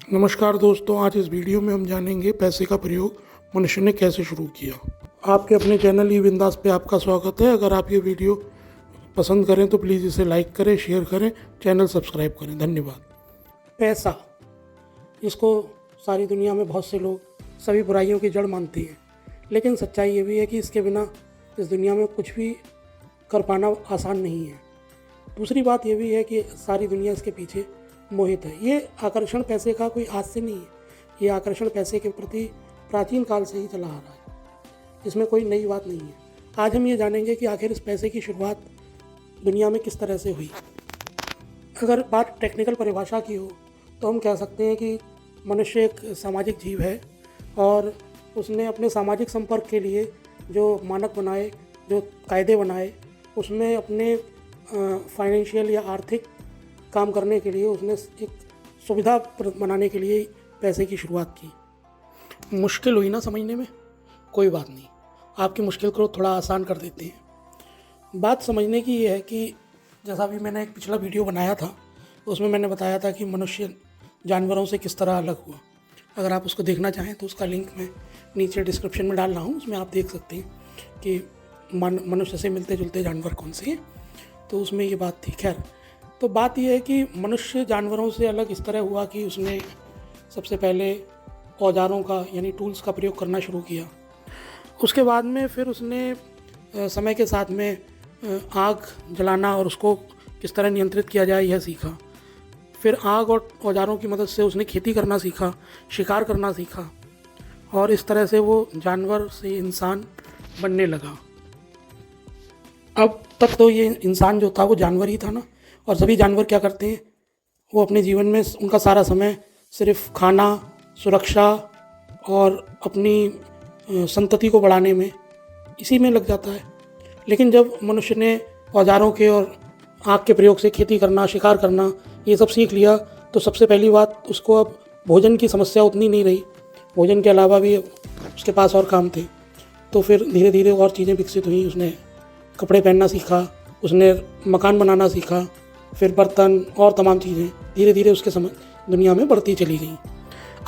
नमस्कार दोस्तों, आज इस वीडियो में हम जानेंगे पैसे का प्रयोग मनुष्य ने कैसे शुरू किया। आपके अपने चैनल ई बिंदास पे आपका स्वागत है। अगर आप ये वीडियो पसंद करें तो प्लीज़ इसे लाइक करें, शेयर करें, चैनल सब्सक्राइब करें। धन्यवाद। पैसा, इसको सारी दुनिया में बहुत से लोग सभी बुराइयों की जड़ मानते हैं, लेकिन सच्चाई ये भी है कि इसके बिना इस दुनिया में कुछ भी कर पाना आसान नहीं है। दूसरी बात ये भी है कि सारी दुनिया इसके पीछे मोहित है। ये आकर्षण पैसे का कोई आज से नहीं है, ये आकर्षण पैसे के प्रति प्राचीन काल से ही चला आ रहा है। इसमें कोई नई बात नहीं है। आज हम ये जानेंगे कि आखिर इस पैसे की शुरुआत दुनिया में किस तरह से हुई। अगर बात टेक्निकल परिभाषा की हो तो हम कह सकते हैं कि मनुष्य एक सामाजिक जीव है और उसने अपने सामाजिक संपर्क के लिए जो मानक बनाए, जो कायदे बनाए, उसमें अपने फाइनेंशियल या आर्थिक काम करने के लिए उसने एक सुविधा बनाने के लिए पैसे की शुरुआत की। मुश्किल हुई ना समझने में? कोई बात नहीं, आपकी मुश्किल को थोड़ा आसान कर देते हैं। बात समझने की ये है कि जैसा भी मैंने एक पिछला वीडियो बनाया था उसमें मैंने बताया था कि मनुष्य जानवरों से किस तरह अलग हुआ। अगर आप उसको देखना चाहें तो उसका लिंक मैं नीचे डिस्क्रिप्शन में डाल रहा हूँ, उसमें आप देख सकते हैं कि मनुष्य से मिलते जुलते जानवर कौन से हैं। तो उसमें ये बात थी। खैर, तो बात यह है कि मनुष्य जानवरों से अलग इस तरह हुआ कि उसने सबसे पहले औजारों का यानी टूल्स का प्रयोग करना शुरू किया। उसके बाद में फिर उसने समय के साथ में आग जलाना और उसको किस तरह नियंत्रित किया जाए यह सीखा। फिर आग और औजारों की मदद से उसने खेती करना सीखा, शिकार करना सीखा, और इस तरह से वो जानवर से इंसान बनने लगा। अब तक तो ये इंसान जो था वो जानवर ही था ना, और सभी जानवर क्या करते हैं, वो अपने जीवन में उनका सारा समय सिर्फ खाना, सुरक्षा और अपनी संतति को बढ़ाने में, इसी में लग जाता है। लेकिन जब मनुष्य ने औजारों के और आग के प्रयोग से खेती करना, शिकार करना, ये सब सीख लिया, तो सबसे पहली बात उसको अब भोजन की समस्या उतनी नहीं रही। भोजन के अलावा भी उसके पास और काम थे। तो फिर धीरे धीरे और चीज़ें विकसित हुई। उसने कपड़े पहनना सीखा, उसने मकान बनाना सीखा, फिर बर्तन और तमाम चीज़ें धीरे धीरे उसके दुनिया में बढ़ती चली गई।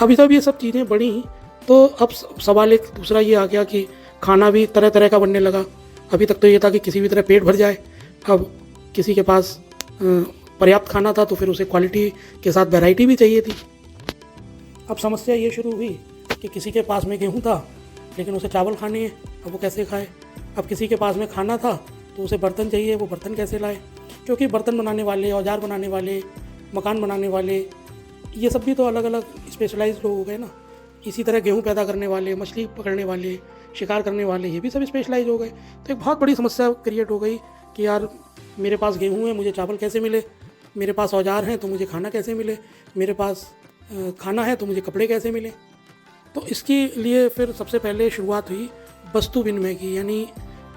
अभी जब ये सब चीज़ें बढ़ी तो अब सवाल एक दूसरा ये आ गया कि खाना भी तरह तरह का बनने लगा। अभी तक तो ये था कि किसी भी तरह पेट भर जाए। अब किसी के पास पर्याप्त खाना था तो फिर उसे क्वालिटी के साथ वैरायटी भी चाहिए थी। अब समस्या ये शुरू हुई कि किसी के पास में गेहूँ था लेकिन उसे चावल खाने हैं, अब वो कैसे खाए। अब किसी के पास में खाना था तो उसे बर्तन चाहिए, वो बर्तन कैसे लाए, क्योंकि बर्तन बनाने वाले, औजार बनाने वाले, मकान बनाने वाले, ये सब भी तो अलग अलग स्पेशलाइज्ड लोग हो गए ना। इसी तरह गेहूं पैदा करने वाले, मछली पकड़ने वाले, शिकार करने वाले, ये भी सब स्पेशलाइज हो गए। तो एक बहुत बड़ी समस्या क्रिएट हो गई कि यार मेरे पास गेहूं है, मुझे चावल कैसे मिले, मेरे पास औजार हैं तो मुझे खाना कैसे मिले, मेरे पास खाना है तो मुझे कपड़े कैसे मिले। तो इसके लिए फिर सबसे पहले शुरुआत हुई वस्तु विनिमय की, यानी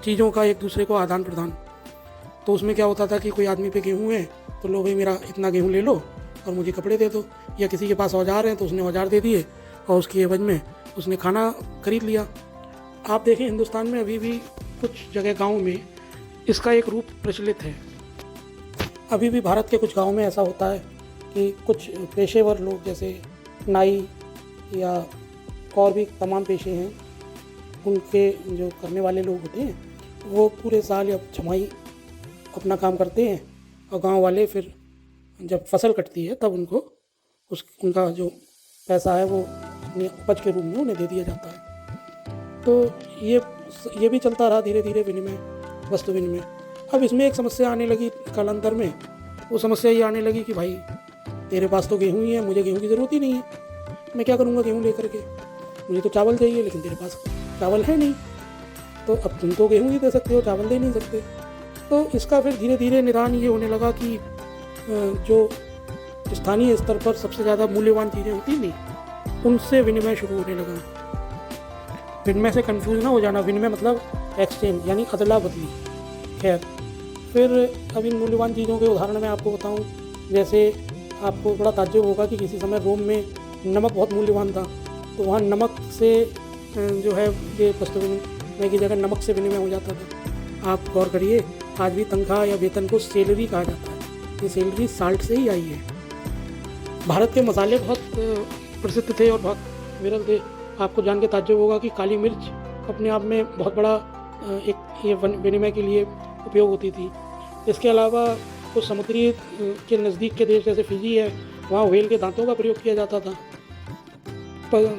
चीज़ों का एक दूसरे को आदान प्रदान। तो उसमें क्या होता था कि कोई आदमी पे गेहूँ है तो लो भाई मेरा इतना गेहूँ ले लो और मुझे कपड़े दे दो, या किसी के पास औजार हैं तो उसने औजार दे दिए और उसकी एवज में उसने खाना खरीद लिया। आप देखें हिंदुस्तान में अभी भी कुछ जगह गाँव में इसका एक रूप प्रचलित है। अभी भी भारत के कुछ गाँव में ऐसा होता है कि कुछ पेशेवर लोग जैसे नाई या और भी तमाम पेशे हैं, उनके जो करने वाले लोग होते हैं वो पूरे साल या छमाही अपना काम करते हैं, और गांव वाले फिर जब फसल कटती है तब उनको उनका जो पैसा है वो अपनी उपज के रूप में उन्हें दे दिया जाता है। तो ये भी चलता रहा धीरे धीरे विनिमय, वस्तु विनिमय। अब इसमें एक समस्या आने लगी कालांतर में। वो समस्या ये आने लगी कि भाई तेरे पास तो गेहूँ ही है, मुझे गेहूँ की ज़रूरत ही नहीं है, मैं क्या करूँगा गेहूँ लेकर के, मुझे तो चावल चाहिए, लेकिन तेरे पास चावल है नहीं, तो अब तुम तो गेहूँ ही दे सकते हो, चावल दे नहीं सकते। तो इसका फिर धीरे धीरे निदान ये होने लगा कि जो स्थानीय स्तर पर सबसे ज़्यादा मूल्यवान चीज़ें होती नहीं, उनसे विनिमय शुरू होने लगा। विनिमय से कंफ्यूज ना हो जाना, विनिमय मतलब एक्सचेंज यानी अदला बदली। खैर, फिर अब इन मूल्यवान चीज़ों के उदाहरण मैं आपको बताऊं, जैसे आपको बड़ा ताज्जुब होगा कि किसी समय रोम में नमक बहुत मूल्यवान था, तो वहाँ नमक से जो है ये वस्तु विनिमय की जगह नमक से विनिमय हो जाता था। आप गौर करिए, आज भी तनख्वाह या वेतन को सैलरी कहा जाता है। ये सैलरी साल्ट से ही आई है। भारत के मसाले बहुत प्रसिद्ध थे और बहुत विरल थे। आपको जान के ताज्जुब होगा कि काली मिर्च अपने आप में बहुत बड़ा एक ये विनिमय के लिए उपयोग होती थी। इसके अलावा कुछ समुद्री के नज़दीक के देश जैसे फिजी है, वहाँ व्हेल के दांतों का प्रयोग किया जाता था।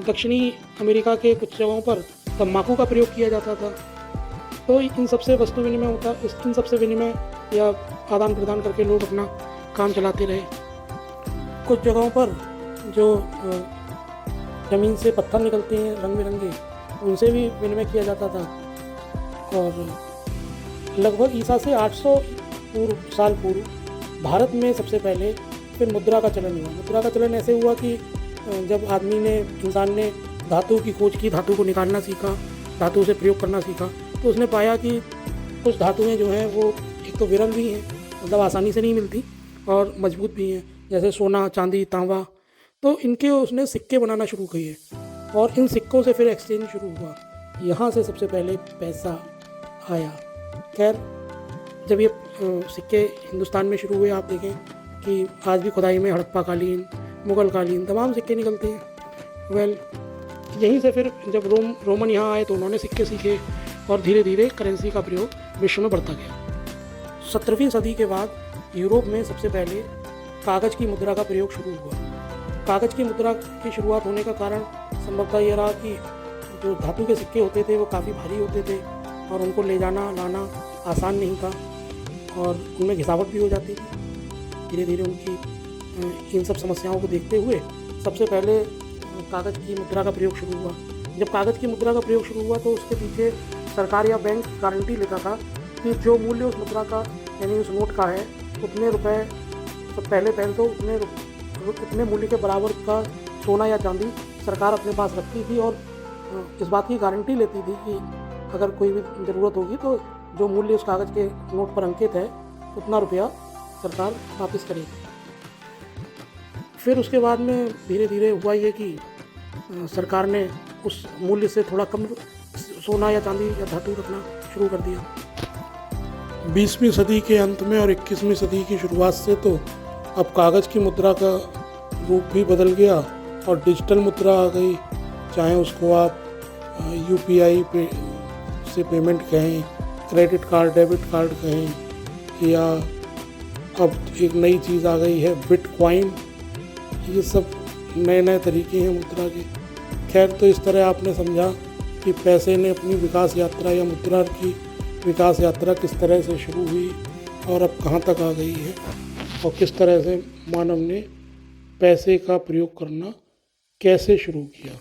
दक्षिणी अमेरिका के कुछ जगहों पर तम्बाकू का प्रयोग किया जाता था। तो इन सबसे वस्तु विनिमय होता, इन सबसे विनिमय या आदान प्रदान करके लोग अपना काम चलाते रहे। कुछ जगहों पर जो ज़मीन से पत्थर निकलते हैं रंग बिरंगे, उनसे भी विनिमय किया जाता था। और लगभग ईसा से 800 साल पूर्व भारत में सबसे पहले फिर मुद्रा का चलन हुआ। मुद्रा का चलन ऐसे हुआ कि जब इंसान ने धातु की खोज की, धातु को निकालना सीखा, धातु से प्रयोग करना सीखा, तो उसने पाया कि कुछ धातुएं जो हैं वो एक तो विरल भी हैं, मतलब आसानी से नहीं मिलती, और मजबूत भी हैं, जैसे सोना, चांदी, तांबा। तो इनके उसने सिक्के बनाना शुरू किए और इन सिक्कों से फिर एक्सचेंज शुरू हुआ। यहाँ से सबसे पहले पैसा आया। खैर, जब ये सिक्के हिंदुस्तान में शुरू हुए, आप देखें कि आज भी खुदाई में हड़प्पा कालीन, मुग़ल कालीन तमाम सिक्के निकलते हैं। यहीं से फिर जब रोमन यहाँ आए तो उन्होंने सिक्के सीखे और धीरे धीरे करेंसी का प्रयोग विश्व में बढ़ता गया। 17वीं सदी के बाद यूरोप में सबसे पहले कागज़ की मुद्रा का प्रयोग शुरू हुआ। कागज़ की मुद्रा की शुरुआत होने का कारण संभवतः ये रहा कि जो धातु के सिक्के होते थे वो काफ़ी भारी होते थे और उनको ले जाना लाना आसान नहीं था और उनमें घिसावट भी हो जाती थी। धीरे धीरे उनकी इन सब समस्याओं को देखते हुए सबसे पहले कागज़ की मुद्रा का प्रयोग शुरू हुआ। जब कागज़ की मुद्रा का प्रयोग शुरू हुआ तो उसके पीछे सरकार या बैंक गारंटी लेता था कि जो मूल्य उस मुद्रा का यानी उस नोट का है, उतने रुपए तो पहले तो उतने मूल्य के बराबर का सोना या चांदी सरकार अपने पास रखती थी और इस बात की गारंटी लेती थी कि अगर कोई भी ज़रूरत होगी तो जो मूल्य उस कागज़ के नोट पर अंकित है उतना रुपया सरकार वापस करेगी। फिर उसके बाद में धीरे धीरे हुआ ये कि सरकार ने उस मूल्य से थोड़ा कम सोना या चांदी या धातु रखना शुरू कर दिया। 20वीं सदी के अंत में और 21वीं सदी की शुरुआत से तो अब कागज़ की मुद्रा का रूप भी बदल गया और डिजिटल मुद्रा आ गई। चाहे उसको आप UPI पे से पेमेंट कहें, क्रेडिट कार्ड, डेबिट कार्ड कहें, या अब एक नई चीज़ आ गई है बिटकॉइन। ये सब नए नए तरीके हैं मुद्रा के। खैर, तो इस तरह आपने समझा कि पैसे ने अपनी विकास यात्रा या मुद्रा की विकास यात्रा किस तरह से शुरू हुई और अब कहाँ तक आ गई है और किस तरह से मानव ने पैसे का प्रयोग करना कैसे शुरू किया।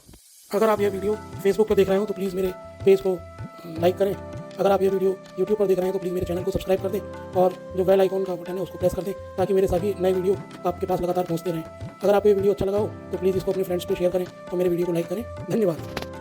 अगर आप यह वीडियो फेसबुक पर देख रहे हो तो प्लीज़ मेरे पेज को लाइक करें। अगर आप ये वीडियो यूट्यूब पर देख रहे हैं तो प्लीज़ मेरे चैनल को सब्सक्राइब कर दें और जो बेल आइकॉन का बटन है उसको प्रेस कर दें ताकि मेरे सभी नए वीडियो आपके पास लगातार पहुंचते रहें। अगर आपको ये वीडियो अच्छा लगा हो तो प्लीज़ इसको अपने फ्रेंड्स पे शेयर करें और मेरे वीडियो को लाइक करें। धन्यवाद।